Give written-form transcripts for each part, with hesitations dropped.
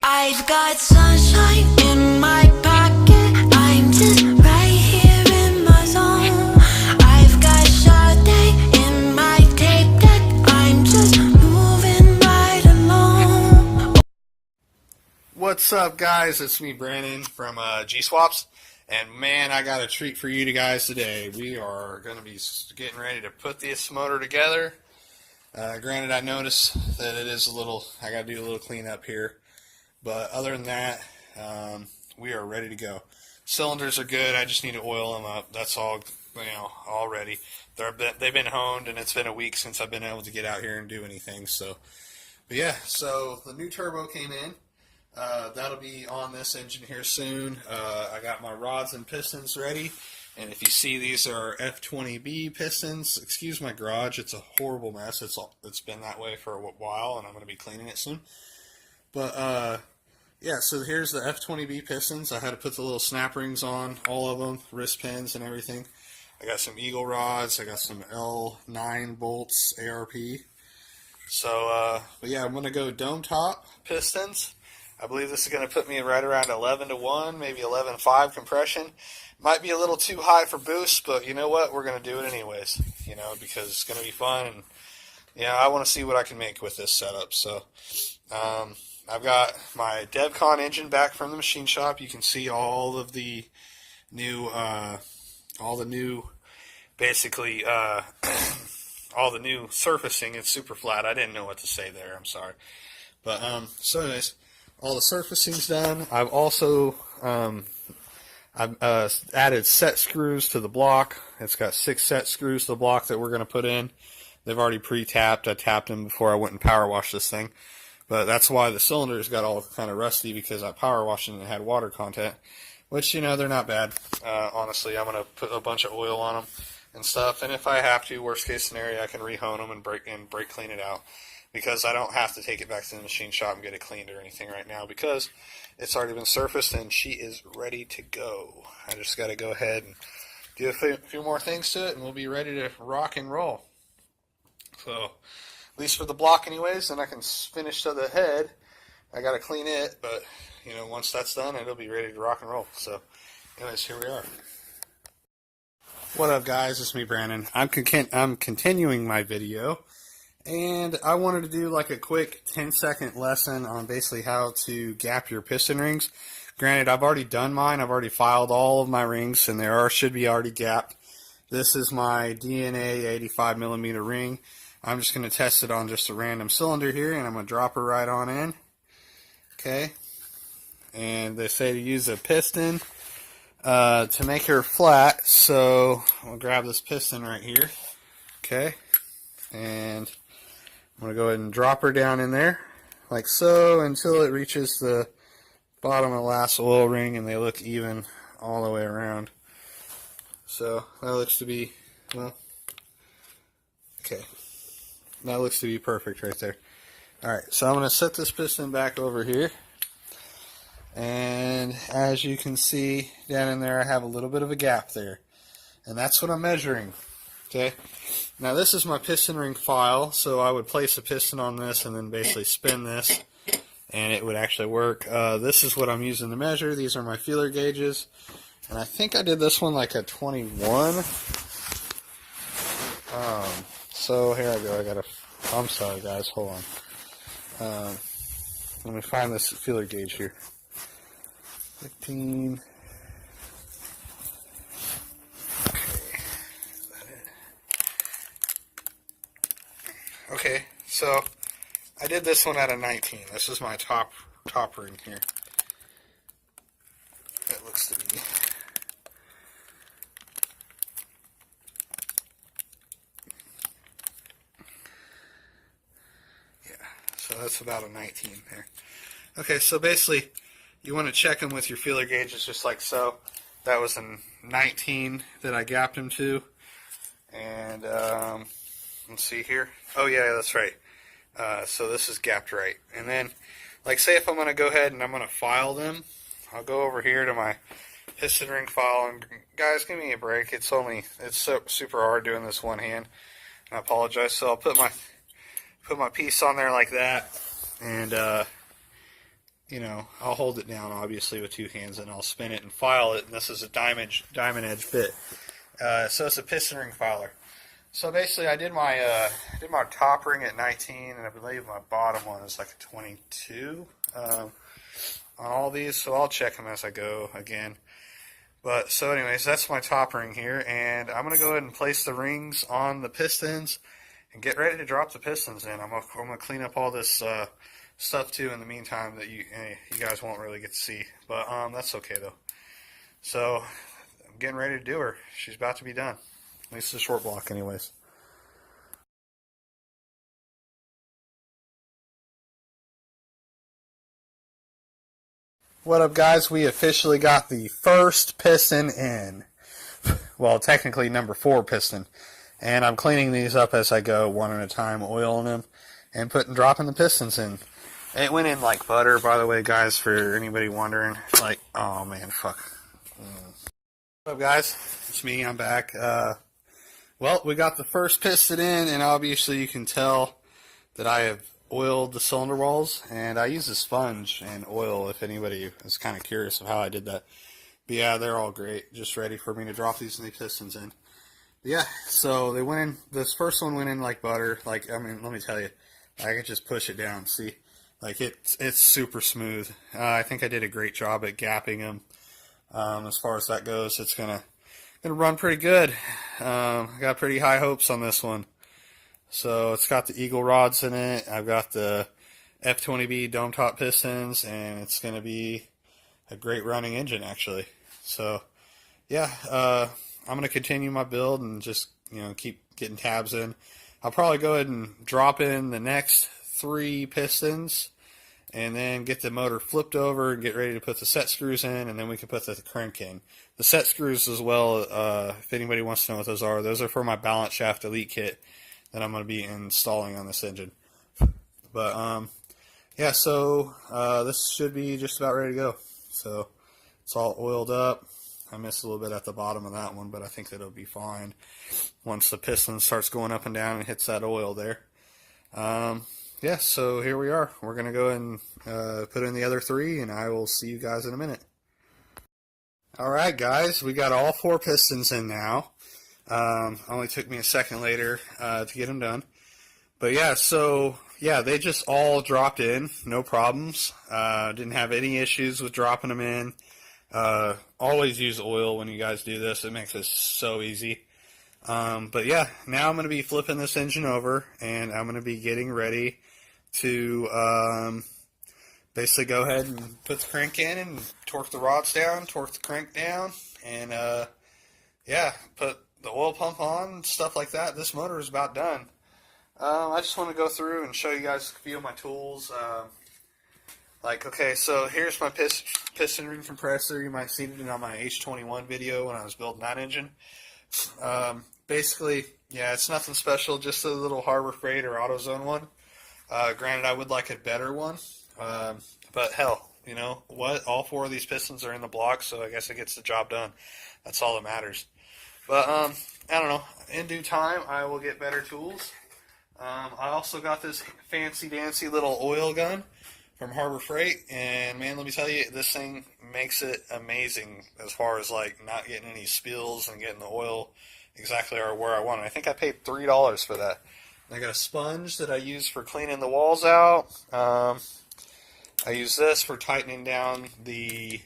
I've got sunshine in my pocket. I'm just right here in my zone. I've got Sade in my tape deck. I'm just moving right along. What's up, guys? It's me, Brandon from G-Swaps, and man, I got a treat for you guys today. We are going to be getting ready to put this motor together. Granted, I noticed that it is a little, I got to do a little cleanup here, but other than that, we are ready to go. Cylinders are good. I just need to oil them up. That's all, all ready. They've been honed, and it's been a week since I've been able to get out here and do anything. So, but yeah, so the new turbo came in. That'll be on this engine here soon. I got my rods and pistons ready, and if you see, these are F20B pistons. Excuse my garage, it's a horrible mess. It's been that way for a while, and I'm going to be cleaning it soon. But yeah, so here's the F20B pistons. I had to put the little snap rings on all of them, wrist pins and everything. I got some Eagle rods. I got some L9 bolts ARP. So, but yeah, I'm going to go dome top pistons. I believe this is going to put me right around 11-to-1, maybe 11.5 compression. Might be a little too high for boost, but you know what? We're going to do it anyways, because it's going to be fun. And, I want to see what I can make with this setup. So, I've got my DevCon engine back from the machine shop. You can see all of the new, basically, all the new surfacing. It's super flat. I didn't know what to say there. I'm sorry. But, so anyways, all the surfacing's done. I've also added set screws to the block. It's got 6 set screws to the block that we're going to put in. They've already pre-tapped. I tapped them before I went and power washed this thing. But that's why the cylinders got all kind of rusty, because I power washed them and it had water content. Which, they're not bad. Honestly, I'm going to put a bunch of oil on them and stuff. And if I have to, worst case scenario, I can re-hone them and brake clean it out. Because I don't have to take it back to the machine shop and get it cleaned or anything right now, because it's already been surfaced and she is ready to go. I just got to go ahead and do a few more things to it, and we'll be ready to rock and roll. So, at least for the block anyways, then I can finish to the head. I got to clean it, but, once that's done, it'll be ready to rock and roll. So, anyways, here we are. What up, guys? It's me, Brandon. I'm continuing my video. And I wanted to do like a quick 10-second lesson on basically how to gap your piston rings. Granted, I've already done mine. I've already filed all of my rings, and should be already gapped. This is my DNA 85mm ring. I'm just going to test it on just a random cylinder here, and I'm going to drop her right on in. Okay. And they say to use a piston to make her flat, so I'll grab this piston right here. Okay. And I'm going to go ahead and drop her down in there, like so, until it reaches the bottom of the last oil ring, and they look even all the way around. So, that looks to be, well, okay. That looks to be perfect right there. Alright, so I'm going to set this piston back over here. And as you can see, down in there I have a little bit of a gap there. And that's what I'm measuring. Okay. Now this is my piston ring file, so I would place a piston on this and then basically spin this, and it would actually work. This is what I'm using to measure. These are my feeler gauges, and I think I did this one like a 21. So here I go. I'm sorry, guys. Hold on. Let me find this feeler gauge here. 15. Okay, so I did this one at a 19. This is my top ring here. It looks to be. Yeah, so that's about a 19 there. Okay, so basically you want to check them with your feeler gauges just like so. That was a 19 that I gapped them to. And let's see here. Oh yeah, that's right. So this is gapped right. And then, like, say if I'm going to go ahead and I'm going to file them, I'll go over here to my piston ring file. And guys, give me a break. It's so super hard doing this one hand. I apologize. So I'll put my piece on there like that, and you know, I'll hold it down obviously with two hands, and I'll spin it and file it. And this is a diamond edge bit, so it's a piston ring filer. So basically, I did my top ring at 19, and I believe my bottom one is like a 22 on all these. So I'll check them as I go again. But so anyways, that's my top ring here, and I'm gonna go ahead and place the rings on the pistons and get ready to drop the pistons in. I'm gonna clean up all this stuff too in the meantime that you guys won't really get to see, but that's okay though. So I'm getting ready to do her. She's about to be done. At least the short block, anyways. What up, guys? We officially got the first piston in. Well, technically number 4 piston. And I'm cleaning these up as I go, one at a time, oiling them, and dropping the pistons in. It went in like butter, by the way, guys, for anybody wondering. Like, oh man, fuck. What up, guys? It's me, I'm back. Well, we got the first piston in, and obviously you can tell that I have oiled the cylinder walls, and I use a sponge and oil if anybody is kind of curious of how I did that. But yeah, they're all great, just ready for me to drop these new pistons in. But yeah, so they went in, this first one went in like butter. Like, I mean, let me tell you, I could just push it down, see? Like, it's super smooth. I think I did a great job at gapping them. As far as that goes, it's gonna run pretty good. I got pretty high hopes on this one. So it's got the Eagle rods in it. I've got the F20B dome top pistons, and it's going to be a great running engine, actually. So yeah, I'm going to continue my build and just, you know, keep getting tabs in. I'll probably go ahead and drop in the next 3 pistons, and then get the motor flipped over and get ready to put the set screws in, and then we can put the crank in. The set screws as well, if anybody wants to know what those are for my balance shaft elite kit that I'm going to be installing on this engine. But yeah, so this should be just about ready to go. So it's all oiled up. I missed a little bit at the bottom of that one, but I think that it'll be fine once the piston starts going up and down and hits that oil there. Yeah, so here we are. We're going to go and put in the other 3, and I will see you guys in a minute. Alright guys, we got all 4 pistons in now. Only took me a second later to get them done. But yeah, so yeah, they just all dropped in, no problems. Didn't have any issues with dropping them in. Always use oil when you guys do this. It makes this so easy. But yeah, now I'm going to be flipping this engine over, and I'm going to be getting ready to basically go ahead and put the crank in and torque the rods down, torque the crank down, and yeah, put the oil pump on, stuff like that. This motor is about done. I just want to go through and show you guys a few of my tools. Like, okay, so here's my piston ring compressor. You might have seen it on my H21 video when I was building that engine. Basically, yeah, it's nothing special, just a little Harbor Freight or AutoZone one. Granted, I would like a better one, but hell, you know what? All 4 of these pistons are in the block, so I guess it gets the job done. That's all that matters. But I don't know. In due time, I will get better tools. I also got this fancy-dancy little oil gun from Harbor Freight, and man, let me tell you, this thing makes it amazing as far as like not getting any spills and getting the oil exactly where I want it. I think I paid $3 for that. And I got a sponge that I use for cleaning the walls out. I use this for tightening down the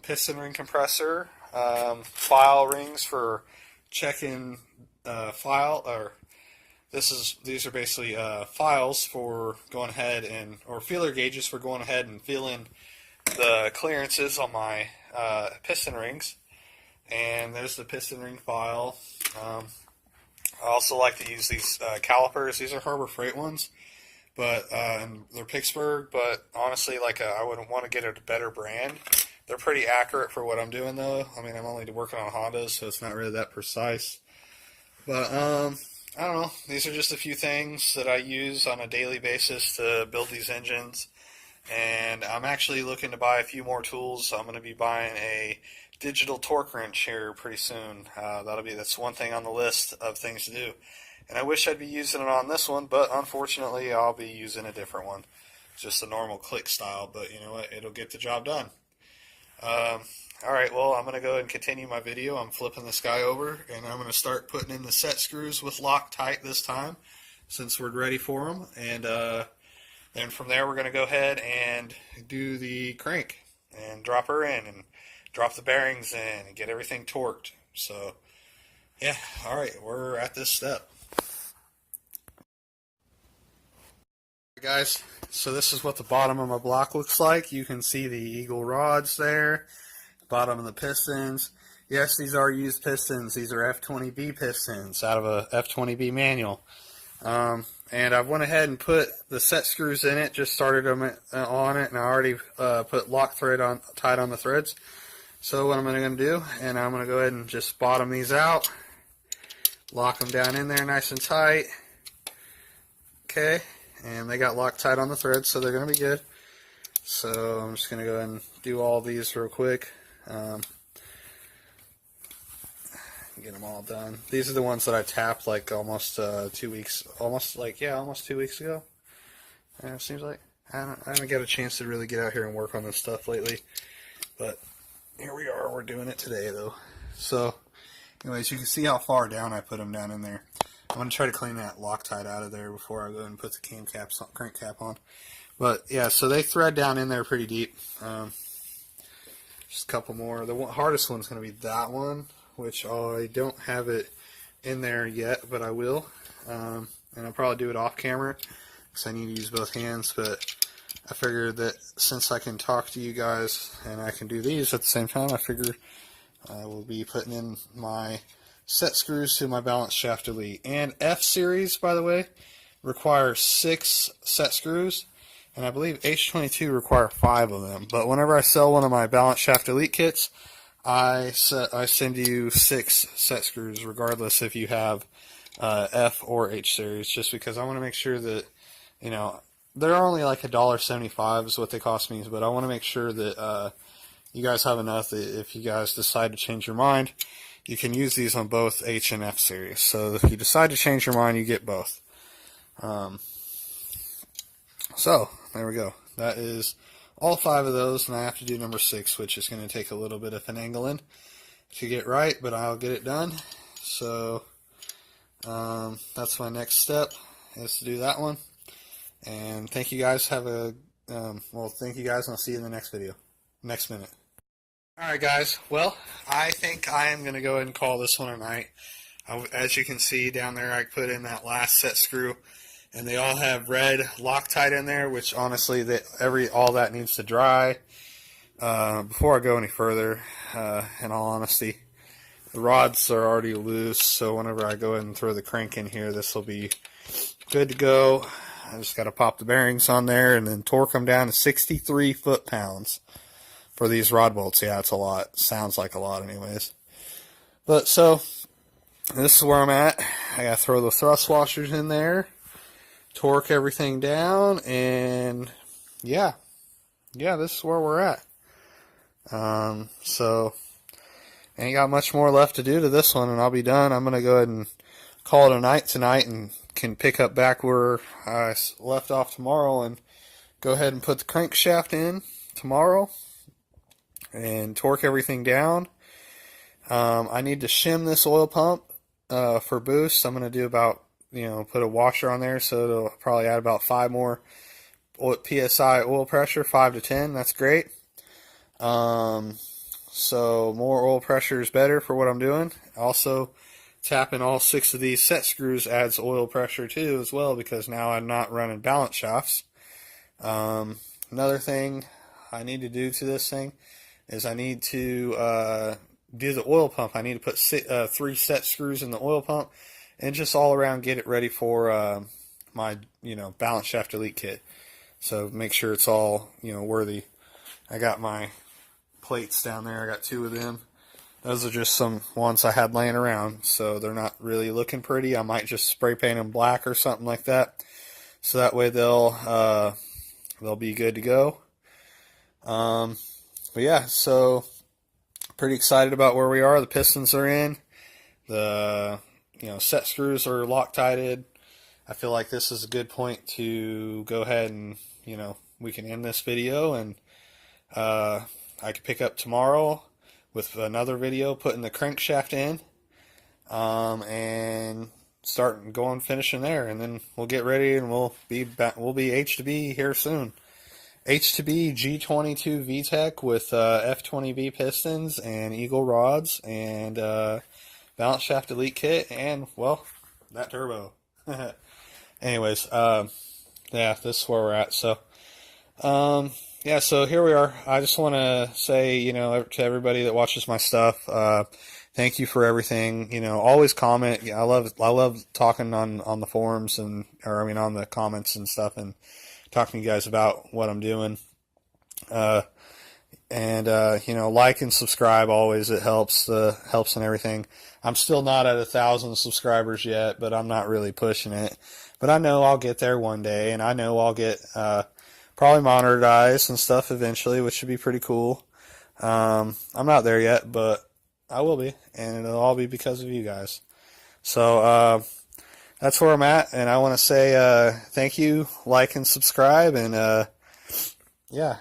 piston ring compressor. File rings for checking these are basically files for going ahead or feeler gauges for going ahead and feeling the clearances on my piston rings. And there's the piston ring file. I also like to use these calipers. These are Harbor Freight ones, but and they're Pittsburgh. But honestly, like I wouldn't want to get a better brand. They're pretty accurate for what I'm doing, though. I mean, I'm only working on Hondas, so it's not really that precise. But I don't know. These are just a few things that I use on a daily basis to build these engines. And I'm actually looking to buy a few more tools. I'm going to be buying a digital torque wrench here pretty soon. That's one thing on the list of things to do. And I wish I'd be using it on this one, but unfortunately I'll be using a different one. just a normal click style, but you know what, it'll get the job done. Alright, well, I'm going to go ahead and continue my video. I'm flipping this guy over, and I'm going to start putting in the set screws with Loctite this time, since we're ready for them. And then from there, we're going to go ahead and do the crank, and drop her in, and drop the bearings in, and get everything torqued. So, yeah, alright, we're at this step. Guys, so this is what the bottom of my block looks like. You can see the eagle rods there, bottom of the pistons. Yes, these are used pistons. These are F20B pistons out of a F20B manual. And I went ahead and put the set screws in it, just started them on it, and I already put lock thread on, tied on the threads. So what I'm going to do, and I'm going to go ahead and just bottom these out, lock them down in there nice and tight. Okay. And they got Loctite on the threads, so they're going to be good. So I'm just going to go ahead and do all these real quick. Get them all done. These are the ones that I tapped like almost 2 weeks, almost 2 weeks ago. It seems like I haven't got a chance to really get out here and work on this stuff lately, but here we are. We're doing it today though. So, anyways, you can see how far down I put them down in there. I'm going to try to clean that Loctite out of there before I go and put the crank cap on. But yeah, so they thread down in there pretty deep. Just a couple more. The hardest one's going to be that one, which I don't have it in there yet, but I will. And I'll probably do it off camera because I need to use both hands. But I figured that since I can talk to you guys and I can do these at the same time, I figure I will be putting in my set screws to my balance shaft elite. And F series, by the way, requires 6 set screws, and I believe H22 require 5 of them. But whenever I sell one of my balance shaft elite kits, I send you 6 set screws, regardless if you have F or H series, just because I want to make sure that, you know, they're only like $1.75 is what they cost me, but I want to make sure that you guys have enough that if you guys decide to change your mind, you can use these on both H and F series. So if you decide to change your mind, you get both. So there we go. That is all 5 of those, and I have to do number 6, which is going to take a little bit of finagling to get right, but I'll get it done. So that's my next step, is to do that one. And thank you guys. Have a thank you guys, and I'll see you in the next video, next minute. Alright guys, well, I think I am going to go ahead and call this one a night. As you can see down there, I put in that last set screw, and they all have red Loctite in there, which honestly, all that needs to dry. Before I go any further, in all honesty, the rods are already loose, so whenever I go ahead and throw the crank in here, this will be good to go. I just got to pop the bearings on there and then torque them down to 63 foot-pounds. For these rod bolts. Yeah, it's a lot. Sounds like a lot anyways. But so, this is where I'm at. I gotta throw the thrust washers in there, torque everything down, and yeah, this is where we're at. So, ain't got much more left to do to this one, and I'll be done. I'm gonna go ahead and call it a night tonight, and can pick up back where I left off tomorrow, and go ahead and put the crankshaft in tomorrow. And torque everything down. I need to shim this oil pump for boost. I'm going to do about, put a washer on there, so it'll probably add about 5 more PSI oil pressure, 5 to 10. That's great. So more oil pressure is better for what I'm doing. Also, tapping all 6 of these set screws adds oil pressure too as well, because now I'm not running balance shafts. Another thing I need to do to this thing is I need to do the oil pump. I need to put 3 set screws in the oil pump, and just all around get it ready for my balance shaft elite kit. So make sure it's all worthy. I got my plates down there. I got 2 of them. Those are just some ones I had laying around, so they're not really looking pretty. I might just spray paint them black or something like that, so that way they'll be good to go. But yeah, so pretty excited about where we are. The pistons are in. The set screws are Loctited. I feel like this is a good point to go ahead and we can end this video, and I can pick up tomorrow with another video putting the crankshaft in, and start going finishing there, and then we'll get ready and we'll be back. We'll be H2B here soon. H2B G22VTEC with F20V pistons and Eagle rods and balance shaft elite kit and, well, that turbo. Anyways, yeah, this is where we're at. So yeah, so here we are. I just want to say, you know, to everybody that watches my stuff, thank you for everything. You know, always comment. I love talking on the forums on the comments and stuff, and talking to you guys about what I'm doing. You know, like and subscribe always. It helps and everything. I'm still not at 1,000 subscribers yet, but I'm not really pushing it. But I know I'll get there one day, and I know I'll get probably monetized and stuff eventually, which should be pretty cool. I'm not there yet, but I will be, and it'll all be because of you guys. So that's where I'm at, and I want to say thank you, like and subscribe, and yeah,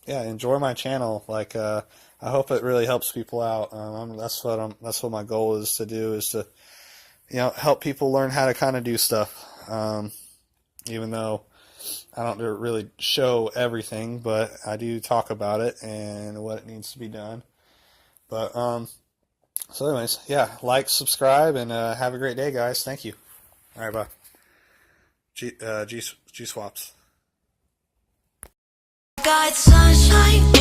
enjoy my channel. Like I hope it really helps people out. That's what my goal is to do, is to, you know, help people learn how to kind of do stuff. Even though I don't really show everything, but I do talk about it and what it needs to be done. But so anyways, yeah, like, subscribe, and have a great day, guys. Thank you. All right, bye. G swaps. Got sunshine